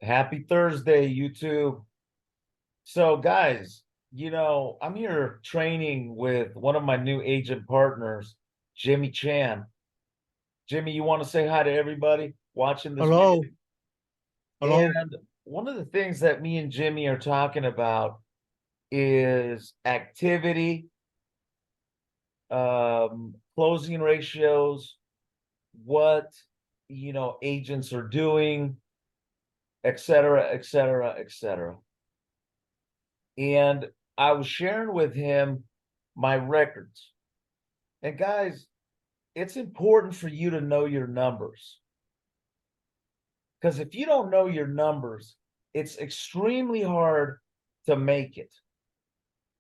Happy Thursday, YouTube. So, guys, I'm here training with one of my new agent partners, Jimmy Chan. Jimmy, you want to say hi to everybody watching this video? Hello, hello. And one of the things that me and Jimmy are talking about is activity, closing ratios, what agents are doing, et cetera, et cetera, et cetera. And I was sharing with him my records. And guys, it's important for you to know your numbers. Because if you don't know your numbers, it's extremely hard to make it,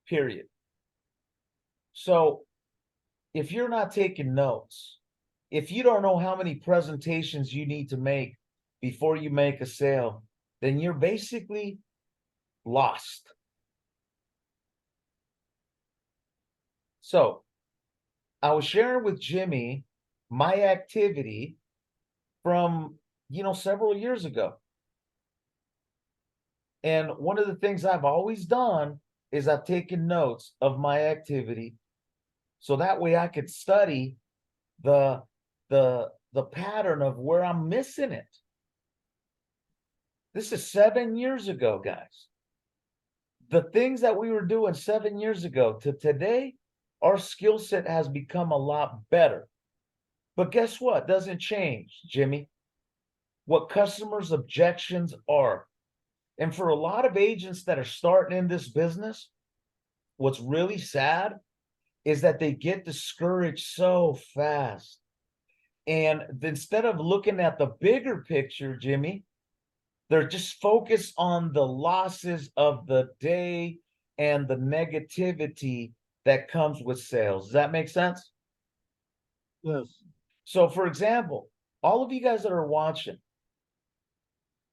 period. So if you're not taking notes, if you don't know how many presentations you need to make before you make a sale, then you're basically lost. So I was sharing with Jimmy my activity from, several years ago. And one of the things I've always done is I've taken notes of my activity so that way I could study the the pattern of where I'm missing it. This is 7 years ago, guys. The things that we were doing 7 years ago to today, our skill set has become a lot better. But guess what? Doesn't change, Jimmy. What customers' objections are. And for a lot of agents that are starting in this business, what's really sad is that they get discouraged so fast. And instead of looking at the bigger picture, Jimmy, they're just focused on the losses of the day and the negativity that comes with sales. Does that make sense? Yes, So, for example, all of you guys that are watching,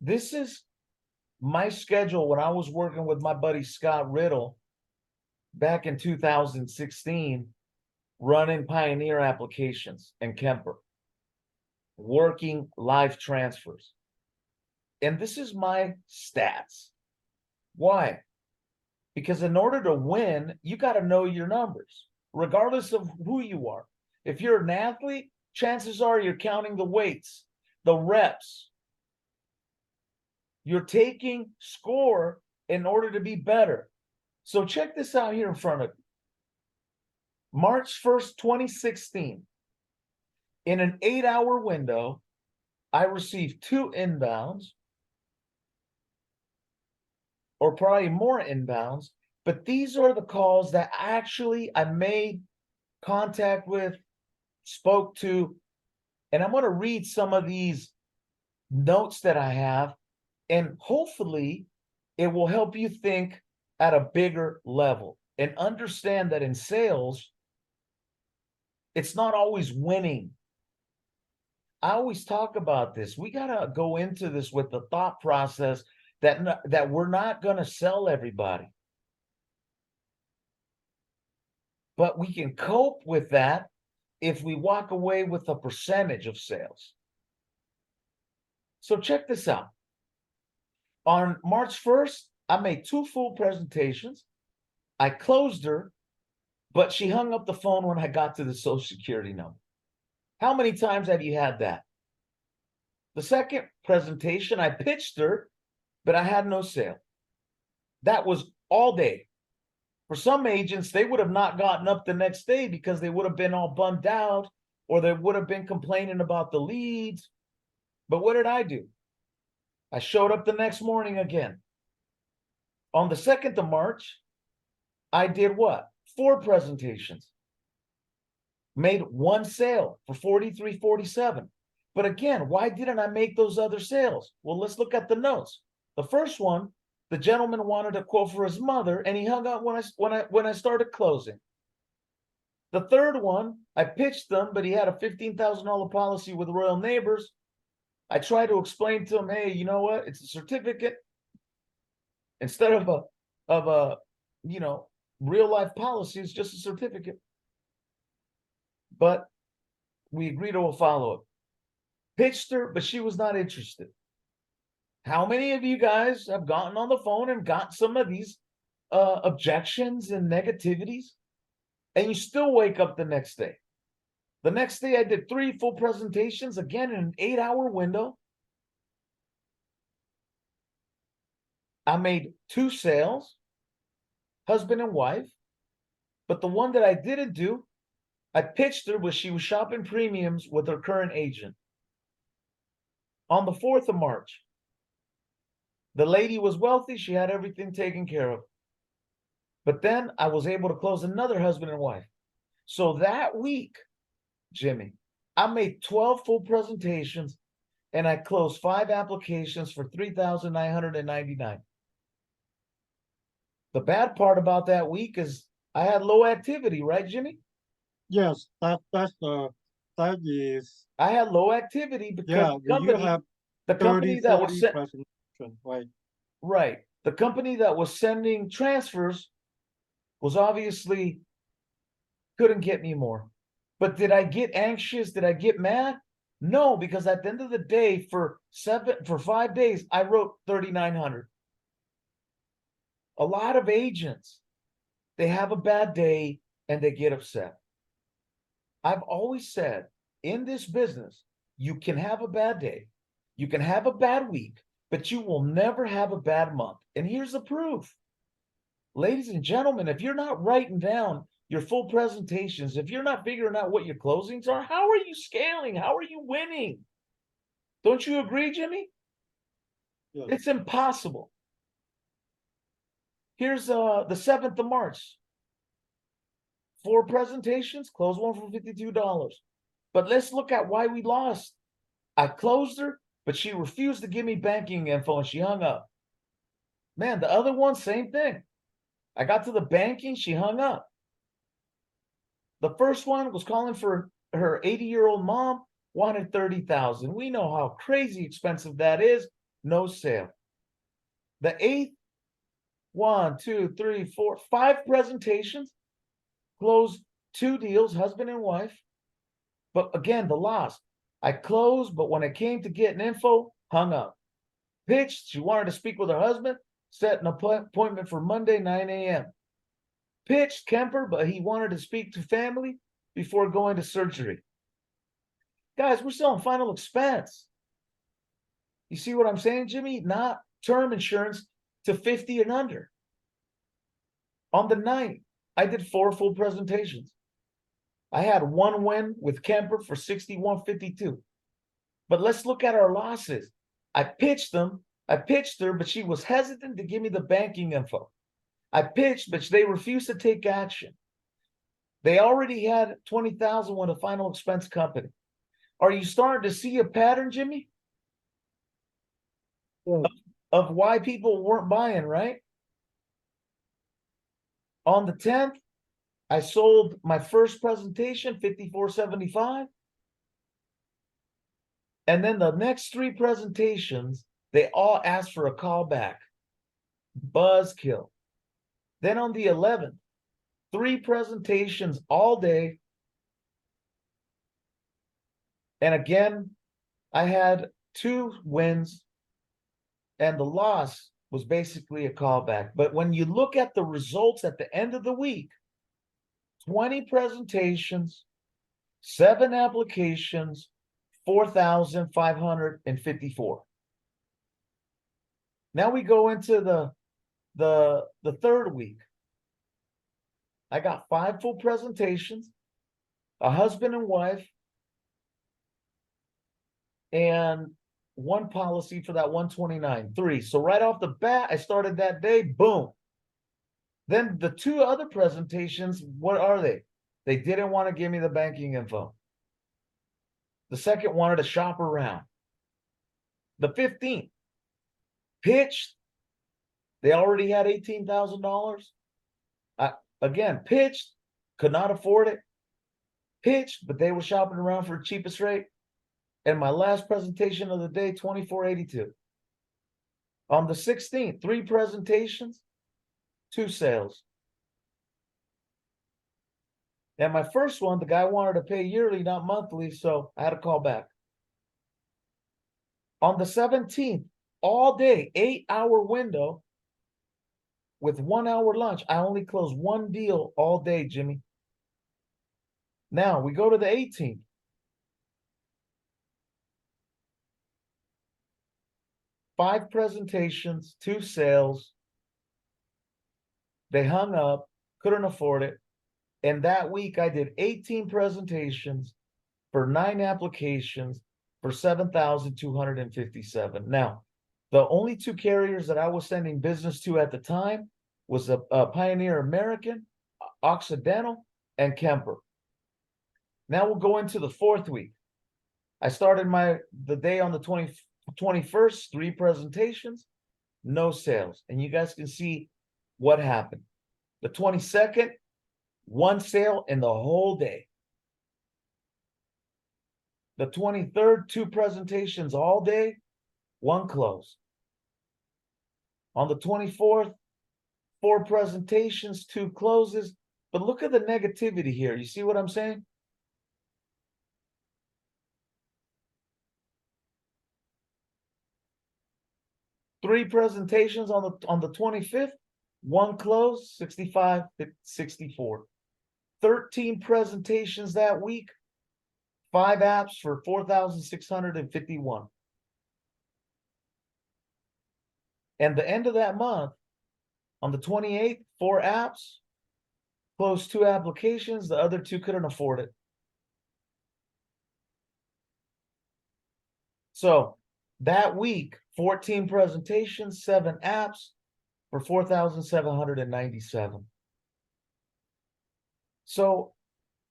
this is my schedule when I was working with my buddy Scott Riddle back in 2016, running Pioneer applications and Kemper, working live transfers. And this is my stats. Why? Because in order to win, you got to know your numbers, regardless of who you are. If you're an athlete, chances are you're counting the weights, the reps. You're taking score in order to be better. So check this out here in front of you. March 1st, 2016, in an 8-hour window, I received 2 inbounds, or probably more inbounds, but these are the calls that actually I made contact with, spoke to, and I'm going to read some of these notes that I have, and hopefully it will help you think at a bigger level and understand that in sales, it's not always winning. I always talk about this. We got to go into this with the thought process that we're not going to sell everybody. But we can cope with that if we walk away with a percentage of sales. So check this out. On March 1st, I made 2 full presentations. I closed her, but she hung up the phone when I got to the Social Security number. How many times have you had that? The second presentation, I pitched her, but I had no sale. That was all day. For some agents, they would have not gotten up the next day because they would have been all bummed out or they would have been complaining about the leads. But what did I do? I showed up the next morning again. On the 2nd of March, I did what? 4 presentations. Made 1 sale for $43.47. But again, why didn't I make those other sales? Well, let's look at the notes. The first one, the gentleman wanted a quote for his mother, and he hung up when I started closing. The third one, I pitched them, but he had a $15,000 policy with Royal Neighbors. I tried to explain to him, hey, you know what? It's a certificate instead of a real life policy. It's just a certificate. But we agreed to a follow up. Pitched her, but she was not interested. How many of you guys have gotten on the phone and got some of these objections and negativities, and you still wake up the next day? The next day, I did 3 full presentations, again in an 8-hour window. I made 2 sales, husband and wife. But the one that I didn't do, I pitched her when she was shopping premiums with her current agent. On the 4th of March, the lady was wealthy. She had everything taken care of. But then I was able to close another husband and wife. So that week, Jimmy, I made 12 full presentations and I closed 5 applications for $3,999. The bad part about that week is I had low activity, right, Jimmy? Yes, that is, I had low activity because yeah, you have the 30, company that was 40 sent, presentation, right? right, the company that was sending transfers was obviously couldn't get me more. But did I get anxious? Did I get mad? No, because at the end of the day, for 5 days, I wrote 3,900. A lot of agents, they have a bad day and they get upset. I've always said in this business, you can have a bad day, you can have a bad week, but you will never have a bad month. And here's the proof. Ladies and gentlemen, if you're not writing down your full presentations, if you're not figuring out what your closings are, how are you scaling? How are you winning? Don't you agree, Jimmy? Yes. It's impossible. Here's the 7th of March. 4 presentations, close one for $52. But let's look at why we lost. I closed her, but she refused to give me banking info and she hung up. Man, the other one, same thing. I got to the banking, she hung up. The first one was calling for her 80-year-old mom, wanted 30,000. We know how crazy expensive that is. No sale. The 8th, 1, 2, 3, 4, 5 presentations, closed 2 deals, husband and wife. But again, the loss. I closed, but when it came to getting info, hung up. Pitched, she wanted to speak with her husband, set an appointment for Monday, 9 a.m. Pitched Kemper, but he wanted to speak to family before going to surgery. Guys, we're selling final expense. You see what I'm saying, Jimmy? Not term insurance to 50 and under. On the 9th, I did 4 full presentations. I had 1 win with Kemper for 61.52. But let's look at our losses. I pitched her, but she was hesitant to give me the banking info. I pitched, but they refused to take action. They already had 20,000 with a final expense company. Are you starting to see a pattern, Jimmy? Yes. Of why people weren't buying, right? On the 10th, I sold my first presentation, 54.75. And then the next 3 presentations, they all asked for a callback. Buzzkill. Then on the 11th, 3 presentations all day. And again, I had 2 wins, and the loss was basically a callback. But when you look at the results at the end of the week, 20 presentations, 7 applications, 4,554. Now we go into the 3rd week. I got 5 full presentations, a husband and wife, and 1 policy for that 129, 3. So right off the bat, I started that day, boom. Then the 2 other presentations, what are they? They didn't want to give me the banking info. The second wanted to shop around. The 15th, pitched. They already had $18,000. Again, pitched, could not afford it. Pitched, but they were shopping around for the cheapest rate. And my last presentation of the day, 24.82. On the 16th, 3 presentations, 2 sales. And my first one, the guy wanted to pay yearly, not monthly, so I had to call back. On the 17th, all day, 8-hour window with 1 hour lunch. I only closed one deal all day, Jimmy. Now we go to the 18th. Five presentations, 2 sales. They hung up, couldn't afford it. And that week I did 18 presentations for 9 applications for 7,257. Now, the only 2 carriers that I was sending business to at the time was a Pioneer American, Occidental, and Kemper. Now we'll go into the 4th week. I started the day on the 21st, 3 presentations, no sales. And you guys can see what happened. The 22nd, 1 sale in the whole day. The 23rd, 2 presentations all day, 1 close. On the 24th, 4 presentations, 2 closes. But look at the negativity here. You see what I'm saying? Three presentations on the 25th, 1 close, 65, 64. 13 presentations that week, 5 apps for 4,651. And the end of that month, on the 28th, 4 apps, closed 2 applications, the other 2 couldn't afford it. So that week, 14 presentations, 7 apps for 4,797. So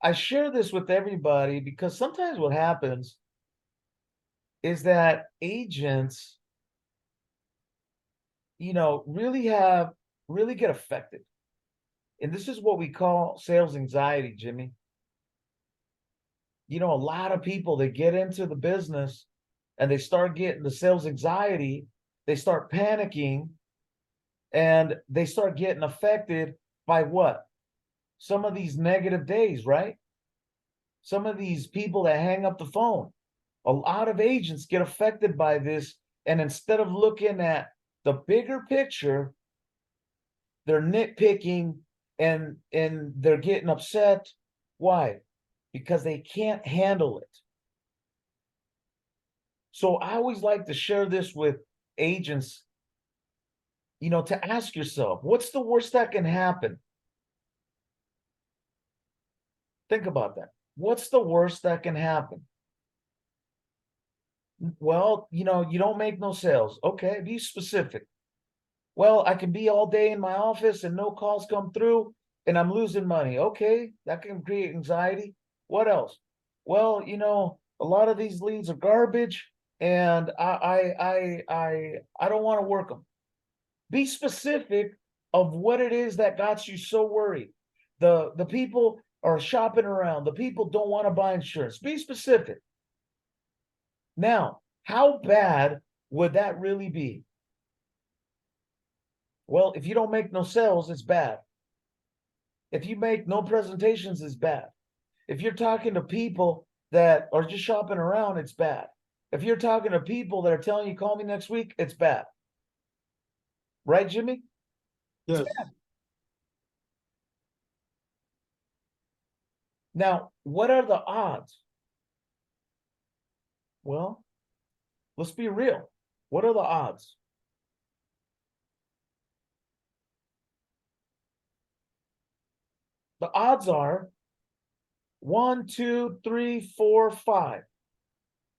I share this with everybody because sometimes what happens is that agents, really get affected. And this is what we call sales anxiety, Jimmy. A lot of people, they get into the business and they start getting the sales anxiety, they start panicking, and they start getting affected by what? Some of these negative days, right? Some of these people that hang up the phone. A lot of agents get affected by this, and instead of looking at the bigger picture, they're nitpicking and they're getting upset. Why? Because they can't handle it. So I always like to share this with agents, to ask yourself, what's the worst that can happen? Think about that. What's the worst that can happen? Well, you don't make no sales. Okay, be specific. Well, I can be all day in my office and no calls come through and I'm losing money. Okay, that can create anxiety. What else? Well, a lot of these leads are garbage and I don't want to work them. Be specific of what it is that got you so worried. The people are shopping around. The people don't want to buy insurance. Be specific. Now, how bad would that really be? Well, if you don't make no sales, it's bad. If you make no presentations, it's bad. If you're talking to people that are just shopping around, it's bad. If you're talking to people that are telling you, call me next week, it's bad. Right, Jimmy? Yes. Now, what are the odds? Well, let's be real. What are the odds? The odds are 1, 2, 3, 4, 5.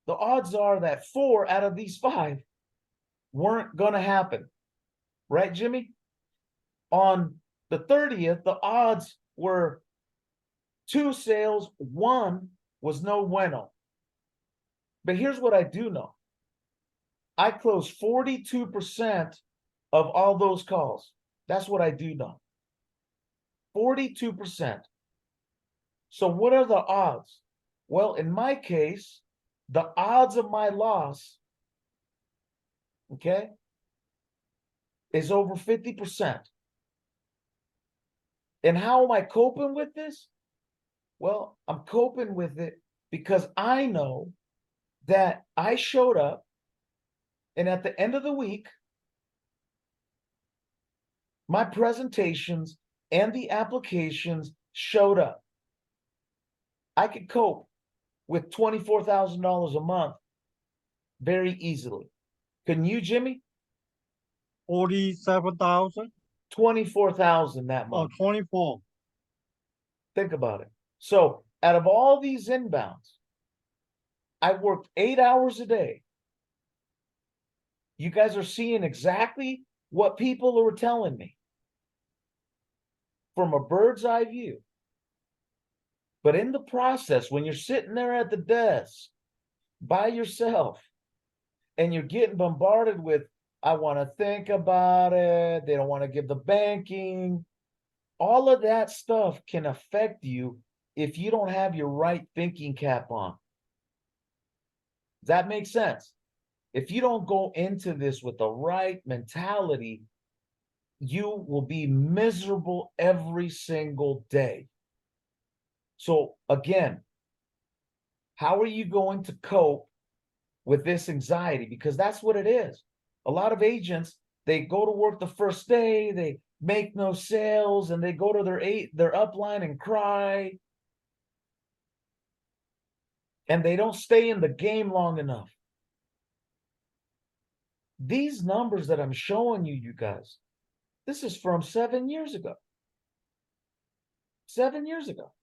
The odds are that 4 out of these 5 weren't going to happen. Right, Jimmy? On the 30th, the odds were 2 sales, 1 was no bueno. But here's what I do know. I closed 42% of all those calls. That's what I do know. 42%. So what are the odds? Well, in my case, the odds of my loss, okay, is over 50%. And how am I coping with this? Well, I'm coping with it because I know that I showed up And at the end of the week, my presentations and the applications showed up. I could cope with $24,000 a month very easily. Couldn't you, Jimmy? 47,000 $24,000 that or month. 24. Think about it. So out of all these inbounds, I worked 8 hours a day. You guys are seeing exactly what people were telling me from a bird's eye view. But in the process, when you're sitting there at the desk by yourself and you're getting bombarded with, I want to think about it, they don't want to give the banking, all of that stuff can affect you if you don't have your right thinking cap on. Does that make sense? If you don't go into this with the right mentality, you will be miserable every single day. So again, how are you going to cope with this anxiety? Because that's what it is. A lot of agents, they go to work the first day, they make no sales, and they go to their upline and cry. And they don't stay in the game long enough. These numbers that I'm showing you, you guys, this is from 7 years ago. 7 years ago.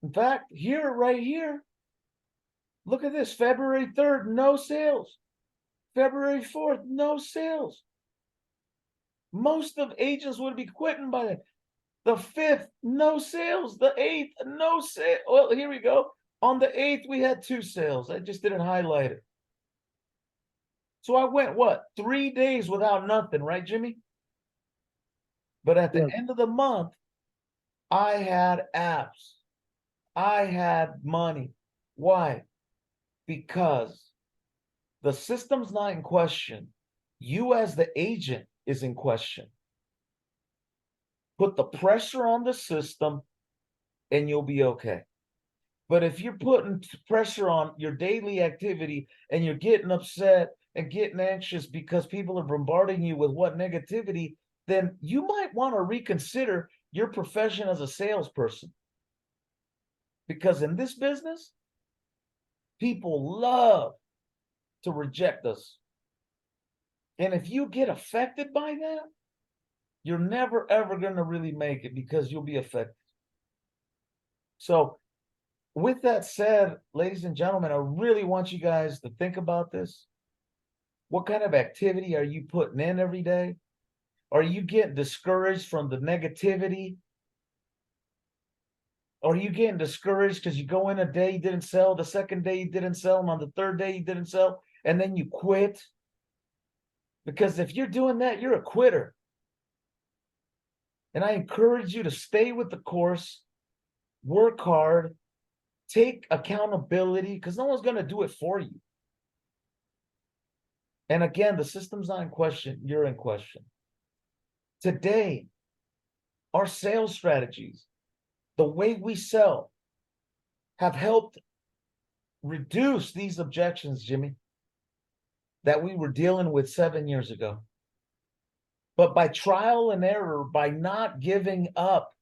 In fact, right here, look at this. February 3rd, no sales. February 4th, no sales. Most of agents would be quitting by then. The 5th, no sales. The 8th, no sale. Well, here we go. On the 8th, we had 2 sales. I just didn't highlight it. So I went, what, 3 days without nothing, right, Jimmy? But at the end of the month, I had apps. I had money. Why? Because the system's not in question. You as the agent is in question. Put the pressure on the system and you'll be okay. But if you're putting pressure on your daily activity and you're getting upset and getting anxious because people are bombarding you with what negativity, then you might want to reconsider your profession as a salesperson. Because in this business, people love to reject us. And if you get affected by that, you're never, ever going to really make it because you'll be affected. So with that said, ladies and gentlemen, I really want you guys to think about this. What kind of activity are you putting in every day? Are you getting discouraged from the negativity? Or are you getting discouraged because you go in a day you didn't sell, the second day you didn't sell, and on the third day you didn't sell, and then you quit? Because if you're doing that, you're a quitter. And I encourage you to stay with the course, work hard, take accountability, because no one's going to do it for you. And again, the system's not in question, you're in question. Today, our sales strategies, the way we sell, have helped reduce these objections, Jimmy, that we were dealing with 7 years ago. But by trial and error, by not giving up,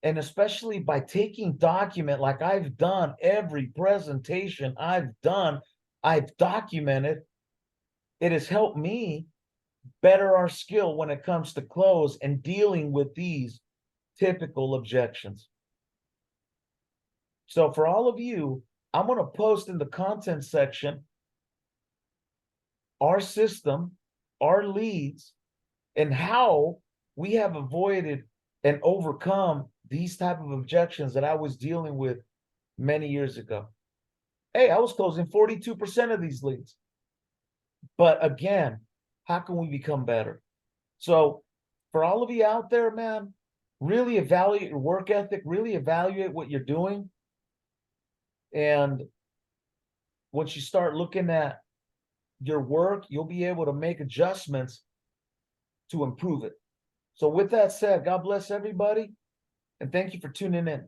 and especially by taking document like I've done, every presentation I've done, I've documented, it has helped me better our skill when it comes to close and dealing with these typical objections. So for all of you, I'm going to post in the content section our system, our leads, and how we have avoided and overcome these type of objections that I was dealing with many years ago. Hey, I was closing 42% of these leads. But again, how can we become better? So for all of you out there, man, really evaluate your work ethic, really evaluate what you're doing. And once you start looking at your work, you'll be able to make adjustments to improve it. So with that said, God bless everybody, and thank you for tuning in.